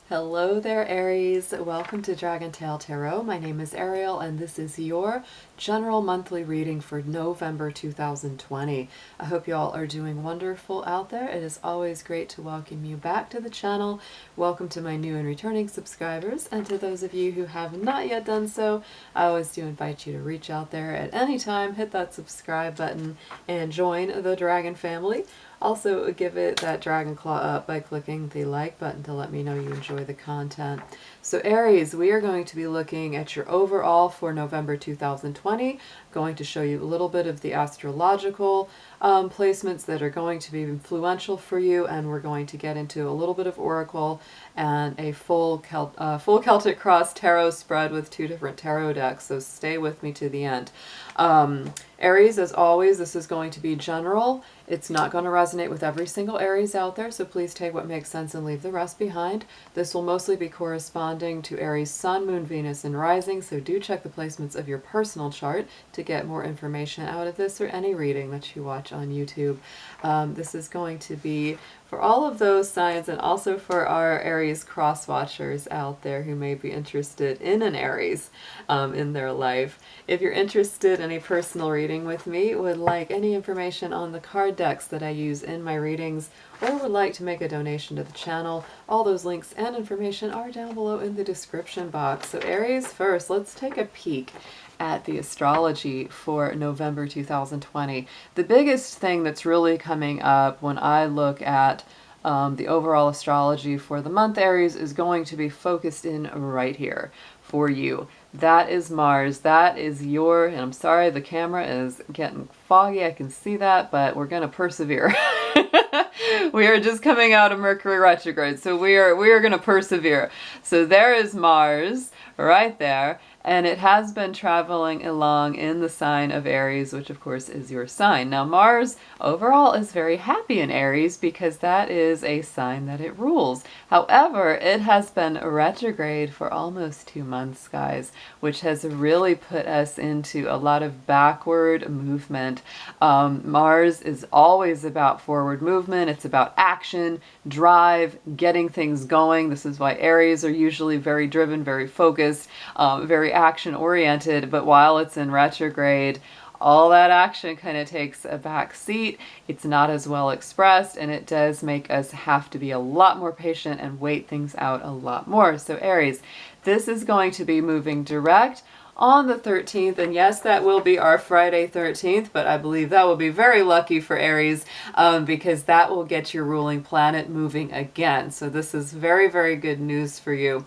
Hello there, Aries. Welcome to Dragon Tail Tarot. My name is Ariel, and this is your general monthly reading for November 2020. I hope you all are doing wonderful out there. It is always great to welcome you back to the channel. Welcome to my new and returning subscribers, and to those of you who have not yet done so, I always do invite you to reach out there at any time, hit that subscribe button, and join the Dragon family. Also, give it that dragon claw up by clicking the like button to let me know you enjoy the content. So Aries, we are going to be looking at your overall for November 2020. Going to show you a little bit of the astrological placements that are going to be influential for you, and we're going to get into a little bit of oracle and a full Celtic Cross tarot spread with two different tarot decks, so stay with me to the end. Aries, as always, this is going to be general. It's not going to resonate with every single Aries out there, so please take what makes sense and leave the rest behind. This will mostly be corresponding to Aries Sun, Moon, Venus, and Rising, so do check the placements of your personal chart to get more information out of this or any reading that you watch on YouTube. This is going to be for all of those signs, and also for our Aries cross-watchers out there who may be interested in an Aries in their life. If you're interested in a personal reading with me, would like any information on the card decks that I use in my readings, or would like to make a donation to the channel, all those links and information are down below in the description box. So Aries, first, let's take a peek at the astrology for November 2020. The biggest thing that's really coming up when I look at the overall astrology for the month, Aries, is going to be focused in right here for you. That is Mars. That is your, and I'm sorry the camera is getting foggy, I can see that, but we're going to persevere. We are just coming out of Mercury retrograde, so we are going to persevere. So there is Mars right there, and it has been traveling along in the sign of Aries, which of course is your sign. Now Mars overall is very happy in Aries because that is a sign that it rules. However, it has been retrograde for almost 2 months, guys, which has really put us into a lot of backward movement. Mars is always about forward movement. It's about action, drive, getting things going. This is why Aries are usually very driven, very focused, very action-oriented, but while it's in retrograde, all that action kind of takes a back seat. It's not as well expressed, and it does make us have to be a lot more patient and wait things out a lot more. So Aries, this is going to be moving direct on the 13th, and yes, that will be our Friday 13th, but I believe that will be very lucky for Aries because that will get your ruling planet moving again. So this is very, very good news for you.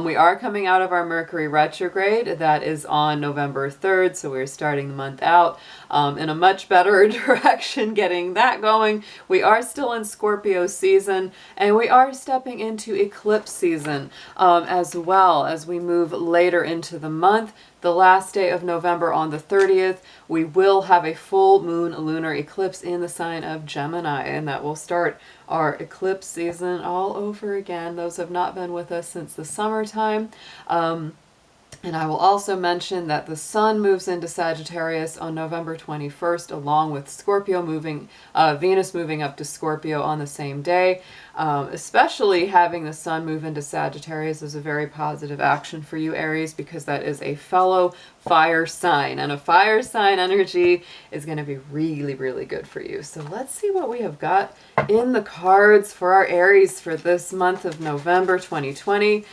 We are coming out of our Mercury retrograde. That is on November 3rd, so we're starting the month out in a much better direction, getting that going. We are still in Scorpio season, and we are stepping into eclipse season as well as we move later into the month. The last day of November on the 30th, we will have a full moon lunar eclipse in the sign of Gemini, and that will start our eclipse season all over again. Those have not been with us since the summertime. And I will also mention that the Sun moves into Sagittarius on November 21st, along with Scorpio moving, Venus moving up to Scorpio on the same day. Especially having the Sun move into Sagittarius is a very positive action for you, Aries, because that is a fellow fire sign, and a fire sign energy is going to be really, really good for you. So let's see what we have got in the cards for our Aries for this month of November 2020.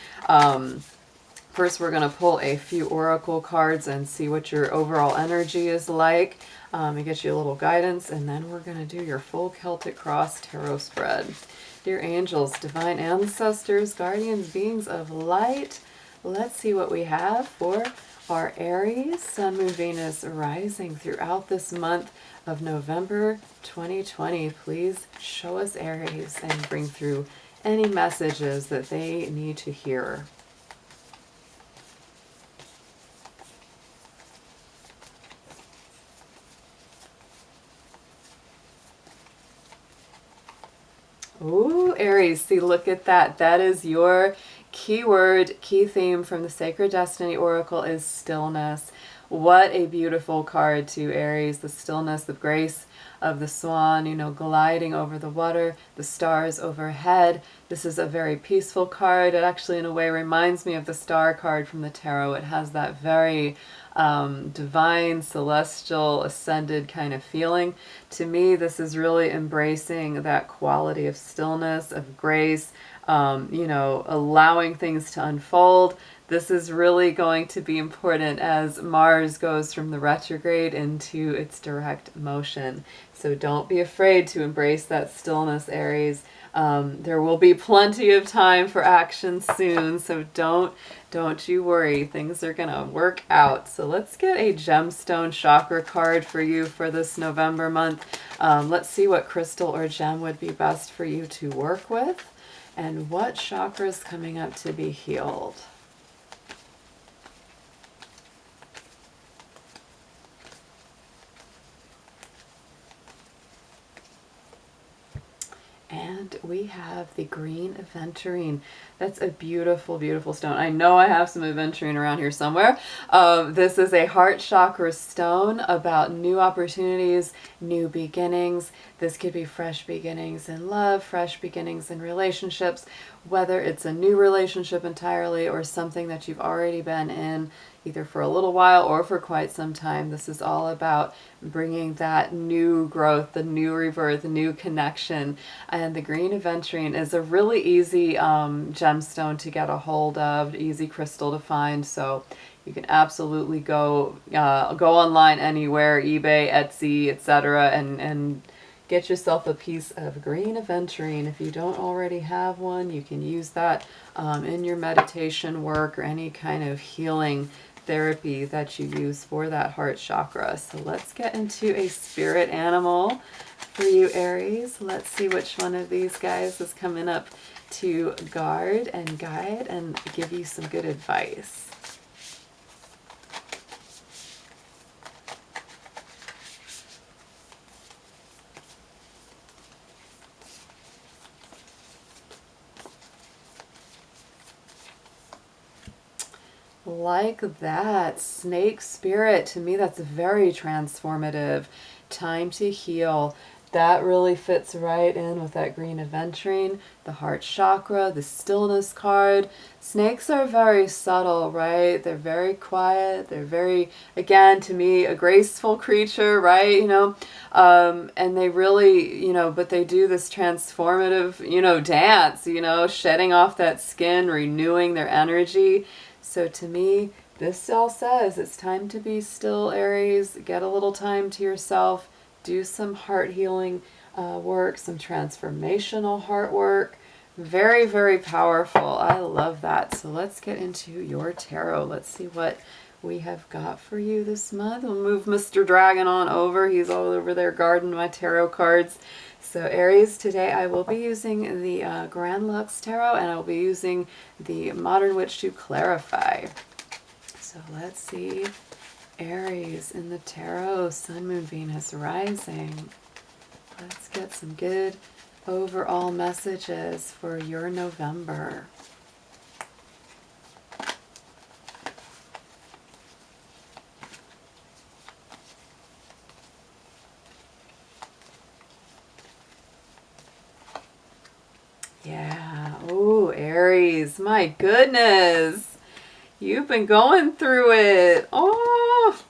First, we're going to pull a few oracle cards and see what your overall energy is like, and get you a little guidance, and then we're going to do your full Celtic Cross tarot spread. Dear angels, divine ancestors, guardians, beings of light, let's see what we have for our Aries, Sun, Moon, Venus, rising throughout this month of November 2020. Please show us Aries and bring through any messages that they need to hear. Ooh, Aries, see, look at that. That is your keyword, key theme from the Sacred Destiny Oracle is stillness. What a beautiful card to Aries, the stillness, the grace of the swan, you know, gliding over the water, the stars overhead. This is a very peaceful card. It actually, in a way, reminds me of the star card from the tarot. It has that very divine, celestial, ascended kind of feeling. To me, this is really embracing that quality of stillness, of grace, you know, allowing things to unfold. This is really going to be important as Mars goes from the retrograde into its direct motion. So don't be afraid to embrace that stillness, Aries. There will be plenty of time for action soon, so don't you worry. Things are going to work out. So let's get a gemstone chakra card for you for this November month. Let's see what crystal or gem would be best for you to work with, and what chakra is coming up to be healed. And we have the green aventurine. That's a beautiful, beautiful stone. I know I have some aventurine around here somewhere. This is a heart chakra stone about new opportunities, new beginnings. This could be fresh beginnings in love, fresh beginnings in relationships, whether it's a new relationship entirely or something that you've already been in either for a little while or for quite some time. This is all about bringing that new growth, the new rebirth, the new connection. And the green aventurine is a really easy gemstone to get a hold of, easy crystal to find. So you can absolutely go online anywhere, eBay, Etsy, etc., and get yourself a piece of green aventurine. If you don't already have one, you can use that in your meditation work or any kind of healing therapy that you use for that heart chakra. So let's get into a spirit animal for you, Aries. Let's see which one of these guys is coming up to guard and guide and give you some good advice. Like that, snake spirit. To me, that's very transformative. Time to heal. That really fits right in with that green aventurine, the heart chakra, the stillness card. Snakes are very subtle, right? They're very quiet. They're very, again, to me, a graceful creature, right? You know, and they really, you know, but they do this transformative, you know, dance, you know, shedding off that skin, renewing their energy. So to me, this all says it's time to be still, Aries. Get a little time to yourself. Do some heart healing work, some transformational heart work. Very, very powerful. I love that. So let's get into your tarot. Let's see what we have got for you this month. We'll move Mr. Dragon on over. He's all over there guarding my tarot cards. So Aries, today I will be using the Grand Lux Tarot, and I'll be using the Modern Witch to clarify. So let's see. Aries in the tarot, Sun, Moon, Venus, Rising. Let's get some good overall messages for your November. Yeah. Oh, Aries. My goodness. You've been going through it. Oh.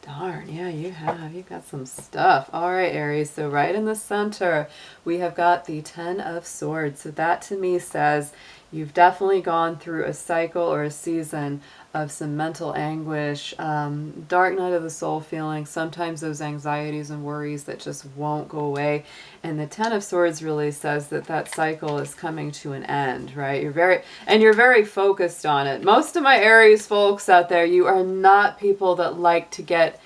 Darn. Yeah, you have. You've got some stuff. All right, Aries. So right in the center, we have got the Ten of Swords. So that to me says you've definitely gone through a cycle or a season of some mental anguish, dark night of the soul feeling, sometimes those anxieties and worries that just won't go away. And the Ten of Swords really says that that cycle is coming to an end, right? You're very focused on it. Most of my Aries folks out there, you are not people that like to get,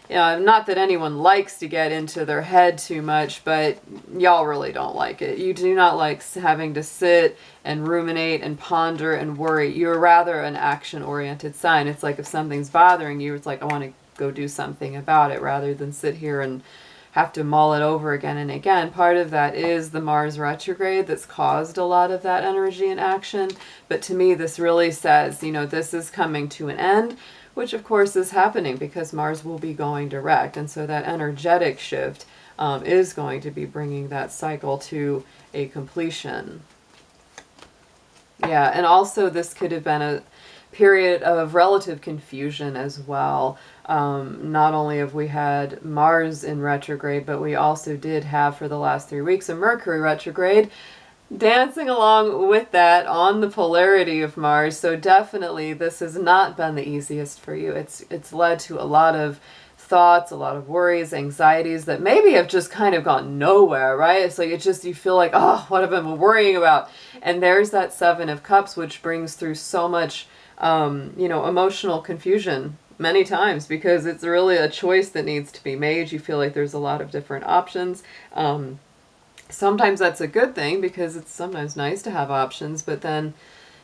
not that anyone likes to get into their head too much, but y'all really don't like it. You do not like having to sit and ruminate and ponder and worry. You're rather an action-oriented sign. It's like if something's bothering you, it's like I want to go do something about it rather than sit here and have to mull it over again and again. Part of that is the Mars retrograde that's caused a lot of that energy and action. But to me, this really says, this is coming to an end, which of course is happening because Mars will be going direct. And so that energetic shift is going to be bringing that cycle to a completion. Yeah, and also this could have been a period of relative confusion as well. Not only have we had Mars in retrograde, but we also did have for the last 3 weeks a Mercury retrograde dancing along with that on the polarity of Mars. So definitely this has not been the easiest for you. It's led to a lot of thoughts, a lot of worries, anxieties that maybe have just kind of gone nowhere, right? It's like you feel like, oh, what have I been worrying about? And there's that Seven of Cups, which brings through so much emotional confusion many times, because it's really a choice that needs to be made. You feel like there's a lot of different options. Sometimes that's a good thing because it's sometimes nice to have options, but then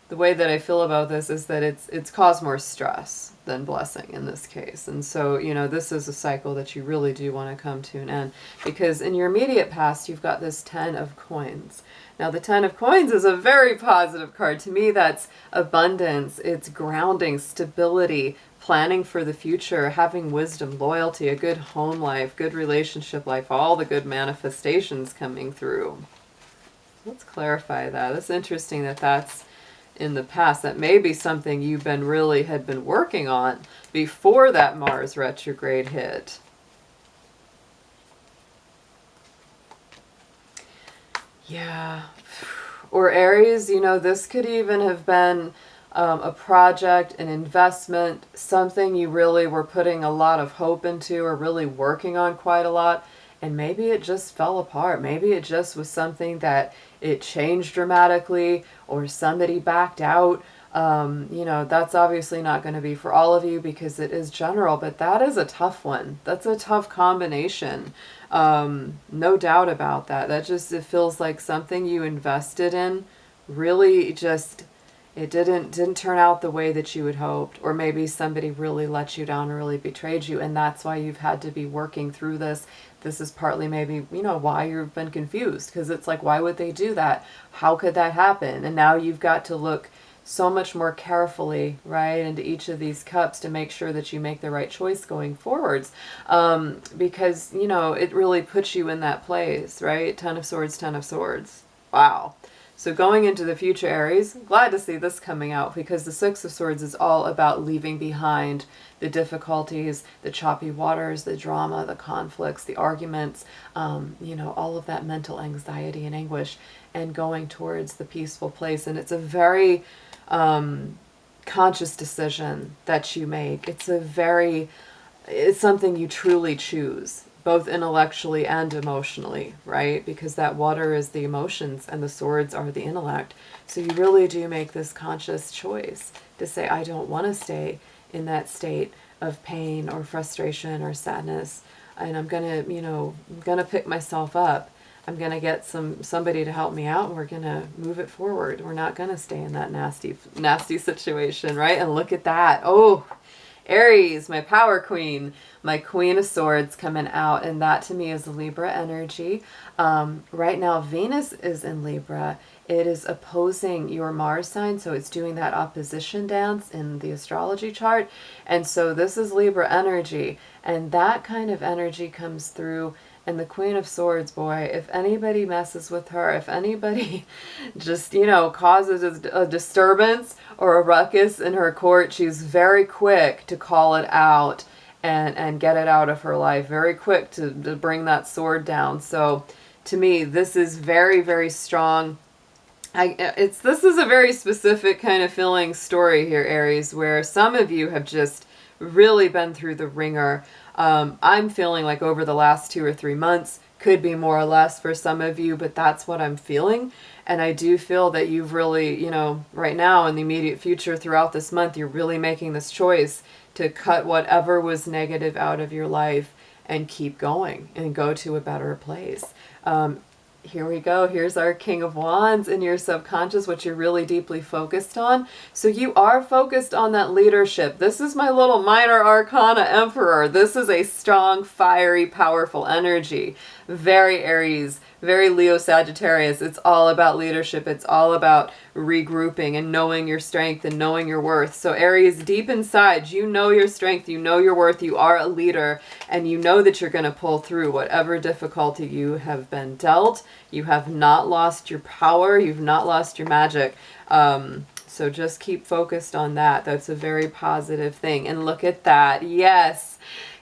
the way that I feel about this is that it's caused more stress than blessing in this case. And so, this is a cycle that you really do want to come to an end, because in your immediate past, you've got this 10 of Coins. Now, the 10 of Coins is a very positive card. To me, that's abundance. It's grounding, stability, planning for the future, having wisdom, loyalty, a good home life, good relationship life, all the good manifestations coming through. Let's clarify that. It's interesting that that's in the past. That may be something you've had been working on before that Mars retrograde hit. Yeah. Or Aries, this could even have been a project, an investment, something you really were putting a lot of hope into or really working on quite a lot, and maybe it just fell apart. Maybe it just was something that it changed dramatically, or somebody backed out. That's obviously not going to be for all of you because it is general, but that is a tough one. That's a tough combination. No doubt about that. It feels like something you invested in really just, it didn't turn out the way that you had hoped, or maybe somebody really let you down or really betrayed you, and that's why you've had to be working through this. This is partly maybe, why you've been confused, because it's like, why would they do that? How could that happen? And now you've got to look so much more carefully, right, into each of these cups to make sure that you make the right choice going forwards, because, it really puts you in that place, right? 10 of Swords, 10 of Swords. Wow. So going into the future, Aries, glad to see this coming out, because the Six of Swords is all about leaving behind the difficulties, the choppy waters, the drama, the conflicts, the arguments, all of that mental anxiety and anguish, and going towards the peaceful place. And it's a very conscious decision that you make. It's something you truly choose, both intellectually and emotionally, right? Because that water is the emotions and the swords are the intellect. So you really do make this conscious choice to say, I don't want to stay in that state of pain or frustration or sadness. And I'm gonna pick myself up. I'm gonna get somebody to help me out, and we're gonna move it forward. We're not gonna stay in that nasty situation, right? And look at that. Oh, Aries, my power queen, my Queen of Swords coming out, and that to me is Libra energy. Right now, Venus is in Libra. It is opposing your Mars sign, so it's doing that opposition dance in the astrology chart. And so this is Libra energy, and that kind of energy comes through. And the Queen of Swords, boy, if anybody messes with her, if anybody just, causes a disturbance or a ruckus in her court, she's very quick to call it out and get it out of her life. Very quick to bring that sword down. So to me, this is very, very strong. This is a very specific kind of feeling story here, Aries, where some of you have just really been through the ringer. I'm feeling like over the last 2 or 3 months, could be more or less for some of you, but that's what I'm feeling. And I do feel that you've really, right now in the immediate future throughout this month, you're really making this choice to cut whatever was negative out of your life and keep going and go to a better place. Here we go. Here's our King of Wands in your subconscious, what you're really deeply focused on. So you are focused on that leadership. This is my little minor arcana emperor. This is a strong, fiery, powerful energy. very Aries, very Leo Sagittarius. It's all about leadership. It's all about regrouping and knowing your strength and knowing your worth. So Aries, deep inside, you know your strength, you know your worth, you are a leader, and you know that you're going to pull through whatever difficulty you have been dealt. You have not lost your power. You've not lost your magic. So just keep focused on that. That's a very positive thing. And look at that. Yes.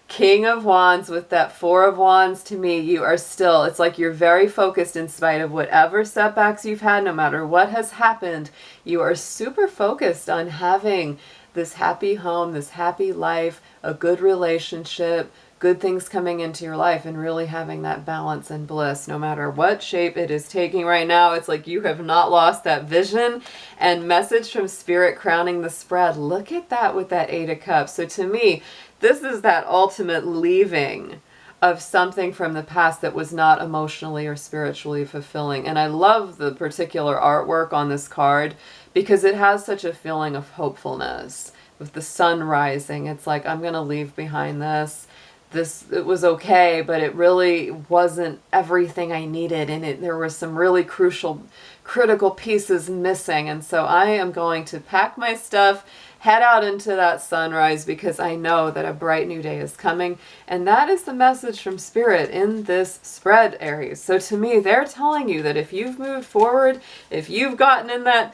King of Wands with that Four of Wands. To me, you are still, it's like you're very focused in spite of whatever setbacks you've had, no matter what has happened. You are super focused on having this happy home, this happy life, a good relationship, good things coming into your life, and really having that balance and bliss no matter what shape it is taking right now. It's like you have not lost that vision. And message from Spirit crowning the spread. Look at that with that Eight of Cups. So to me, this is that ultimate leaving of something from the past that was not emotionally or spiritually fulfilling. And I love the particular artwork on this card because it has such a feeling of hopefulness with the sun rising. It's like, I'm going to leave behind this. It was okay, but it really wasn't everything I needed. And there were some really critical pieces missing. And so I am going to pack my stuff, head out into that sunrise, because I know that a bright new day is coming. And that is the message from Spirit in this spread, Aries. So to me, they're telling you that if you've moved forward, if you've gotten in that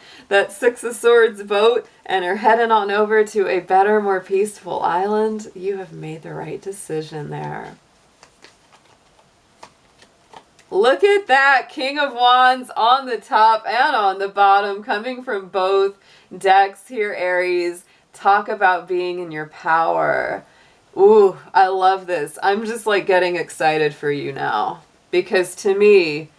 Six of Swords boat and are heading on over to a better, more peaceful island, you have made the right decision there. Look at that, King of Wands on the top and on the bottom, coming from both decks here, Aries. Talk about being in your power. Ooh, I love this. I'm just like getting excited for you now. Because to me,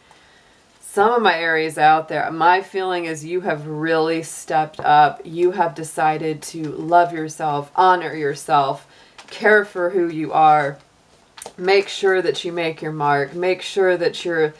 some of my Aries out there, my feeling is you have really stepped up. You have decided to love yourself, honor yourself, care for who you are. Make sure that you make your mark. Make sure that your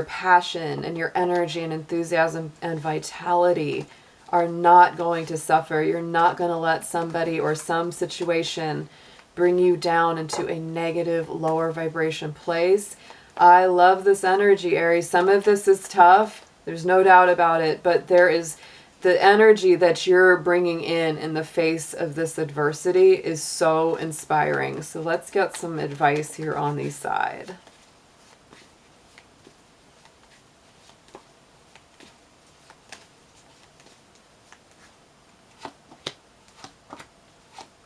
passion and your energy and enthusiasm and vitality are not going to suffer. You're not going to let somebody or some situation bring you down into a negative, lower vibration place. I love this energy, Aries. Some of this is tough. There's no doubt about it. But there is the energy that you're bringing in the face of this adversity is so inspiring. So let's get some advice here on the side.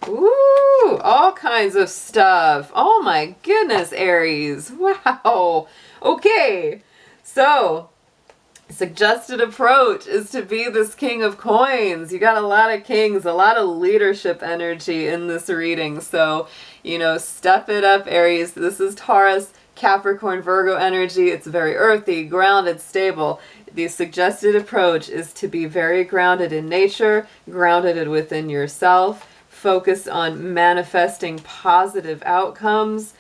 Ooh, all kinds of stuff. Oh my goodness, Aries. Wow. Okay. So suggested approach is to be this King of Coins. You got a lot of kings, a lot of leadership energy in this reading. So, step it up, Aries. This is Taurus, Capricorn, Virgo energy. It's very earthy, grounded, stable. The suggested approach is to be very grounded in nature, grounded within yourself, focus on manifesting positive outcomes.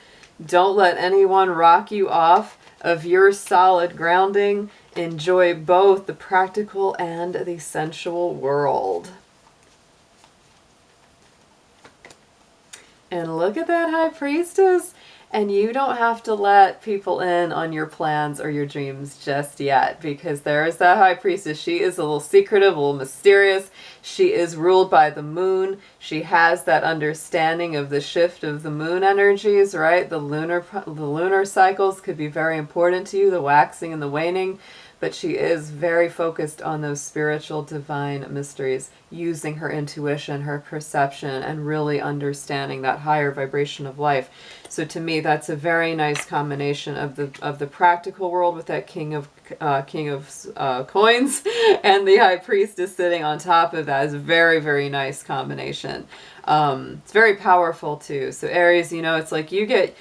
Don't let anyone rock you off of your solid grounding. Enjoy both the practical and the sensual world. And look at that High Priestess. And you don't have to let people in on your plans or your dreams just yet, because there is that High Priestess. She is a little secretive, a little mysterious. She is ruled by the moon. She has that understanding of the shift of the moon energies, right? The lunar cycles could be very important to you, the waxing and the waning. But she is very focused on those spiritual divine mysteries, using her intuition, her perception, and really understanding that higher vibration of life. So to me, that's a very nice combination of the practical world with that King of Coins, and the High Priestess sitting on top of that is a very, very nice combination. It's very powerful too. So Aries, it's like you get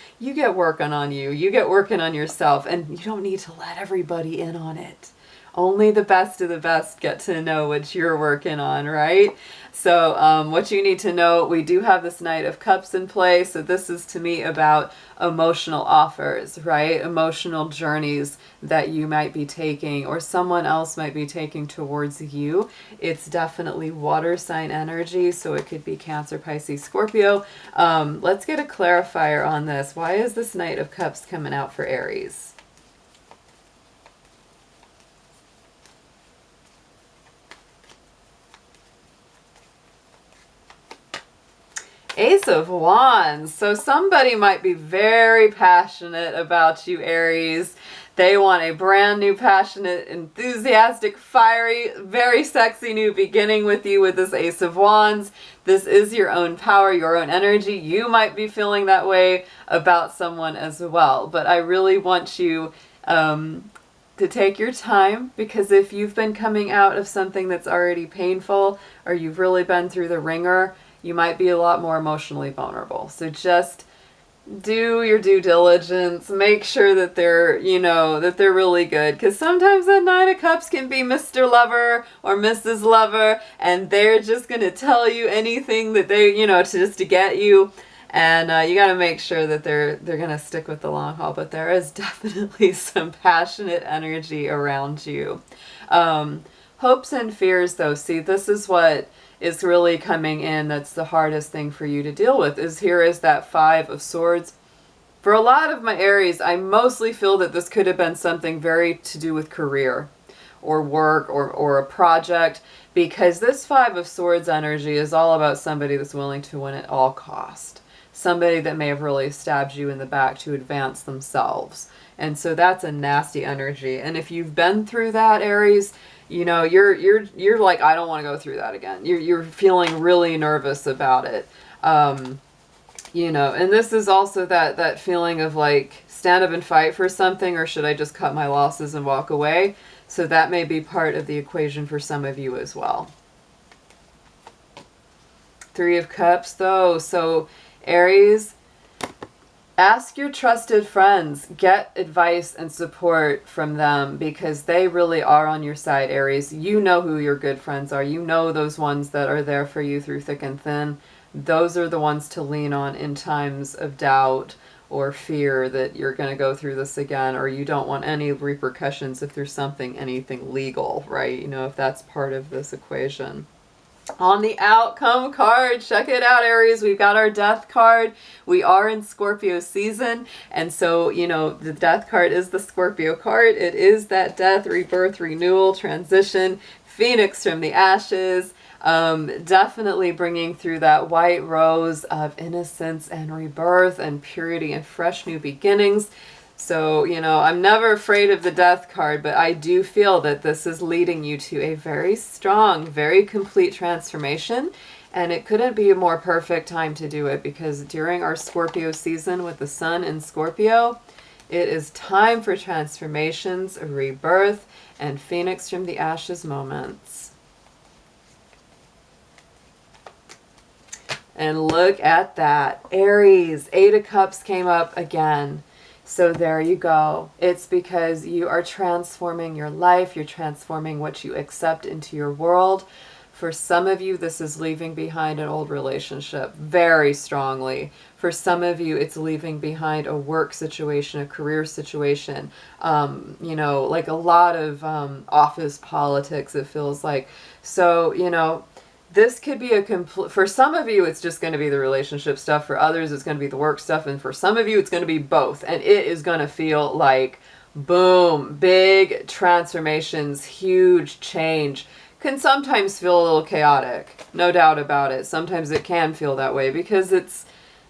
working on you. You get working on yourself, and you don't need to let everybody in on it. only the best of the best get to know what you're working on, right? So what you need to know, we do have this Knight of Cups in play. So this is to me about emotional offers, right? Emotional journeys that you might be taking or someone else might be taking towards you. It's definitely water sign energy. So it could be Cancer, Pisces, Scorpio. Let's get a clarifier on this. Why is this Knight of Cups coming out for Aries? Ace of Wands. So somebody might be very passionate about you, Aries. They want a brand new, passionate, enthusiastic, fiery, very sexy new beginning with you with this Ace of Wands. This is your own power, your own energy. You might be feeling that way about someone as well. But I really want you to take your time, because if you've been coming out of something that's already painful or you've really been through the ringer, you might be a lot more emotionally vulnerable. So just do your due diligence. Make sure that they're, that they're really good. Because sometimes that Nine of Cups can be Mr. Lover or Mrs. Lover, and they're just going to tell you anything that they, to get you. And you got to make sure that they're going to stick with the long haul. But there is definitely some passionate energy around you. Hopes and fears, though. See, this is what is really coming in. That's the hardest thing for you to deal with. Here is that Five of Swords. For a lot of my Aries, I mostly feel that this could have been something very to do with career or work or a project, because this Five of Swords energy is all about somebody that's willing to win at all cost. Somebody that may have really stabbed you in the back to advance themselves. And so that's a nasty energy. And if you've been through that, Aries, you're like, I don't want to go through that again. You're feeling really nervous about it. And this is also that feeling of like, stand up and fight for something, or should I just cut my losses and walk away? So that may be part of the equation for some of you as well. Three of Cups, though. So Aries, ask your trusted friends, get advice and support from them, because they really are on your side, Aries. You know who your good friends are. You know those ones that are there for you through thick and thin. Those are the ones to lean on in times of doubt or fear that you're going to go through this again, or you don't want any repercussions if there's anything legal, right? If that's part of this equation. On the outcome card, check it out, Aries. We've got our Death card. We are in Scorpio season, and so the Death card is the Scorpio card. It is that death, rebirth, renewal, transition, phoenix from the ashes. Definitely bringing through that white rose of innocence and rebirth and purity and fresh new beginnings. So, I'm never afraid of the Death card, but I do feel that this is leading you to a very strong, very complete transformation. And it couldn't be a more perfect time to do it, because during our Scorpio season with the sun in Scorpio, it is time for transformations, rebirth, and phoenix from the ashes moments. And look at that. Aries, Eight of Cups came up again. So there you go. It's because you are transforming your life. You're transforming what you accept into your world. For some of you, this is leaving behind an old relationship very strongly. For some of you, it's leaving behind a work situation, a career situation, like a lot of office politics, it feels like. So, this could be for some of you, it's just going to be the relationship stuff. For others, it's going to be the work stuff. And for some of you, it's going to be both. And it is going to feel like, boom, big transformations, huge change. Can sometimes feel a little chaotic, no doubt about it. Sometimes it can feel that way because it's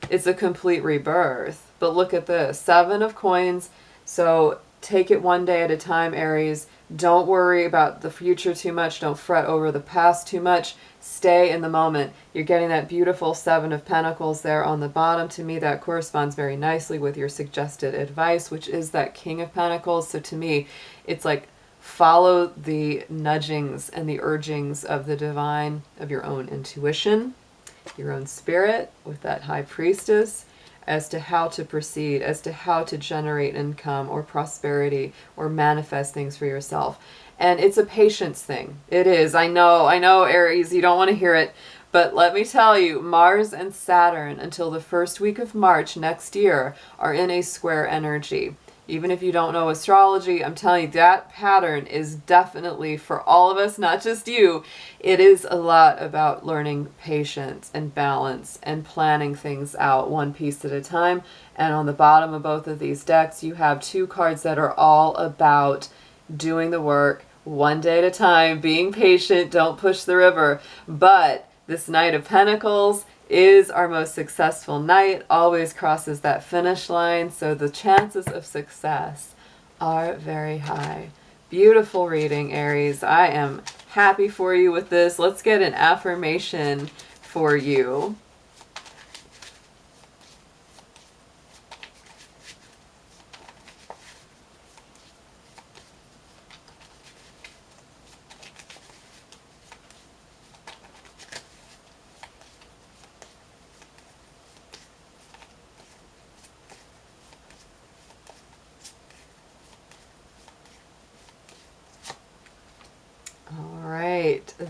a complete rebirth. But look at this, Seven of Coins. So take it one day at a time, Aries. Don't worry about the future too much. Don't fret over the past too much. Stay in the moment. You're getting that beautiful Seven of Pentacles there on the bottom. To me, that corresponds very nicely with your suggested advice, which is that King of Pentacles. So to me, it's like follow the nudgings and the urgings of the divine, of your own intuition, your own spirit with that High Priestess, as to how to proceed, as to how to generate income or prosperity or manifest things for yourself. And it's a patience thing. It is. I know, Aries, you don't want to hear it. But let me tell you, Mars and Saturn until the first week of March next year are in a square energy. Even if you don't know astrology, I'm telling you, that pattern is definitely for all of us, not just you. It is a lot about learning patience and balance and planning things out one piece at a time. And on the bottom of both of these decks, you have two cards that are all about doing the work one day at a time, being patient, don't push the river. But this Knight of Pentacles is our most successful knight, always crosses that finish line, so the chances of success are very high. Beautiful reading, Aries. I am happy for you with this. Let's get an affirmation for you.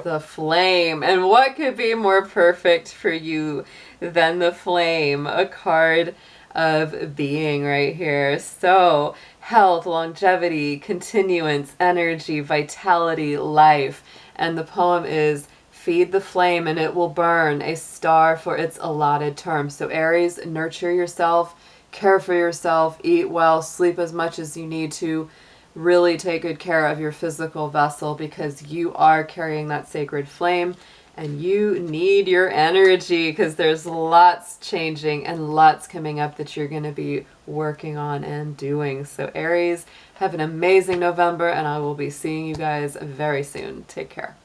The Flame. And what could be more perfect for you than the Flame? A card of being right here. So, health, longevity, continuance, energy, vitality, life. And the poem is feed the flame and it will burn, a star for its allotted term. So Aries, nurture yourself, care for yourself, eat well, sleep as much as you need to. Really take good care of your physical vessel because you are carrying that sacred flame and you need your energy because there's lots changing and lots coming up that you're going to be working on and doing. So Aries, have an amazing November and I will be seeing you guys very soon. Take care.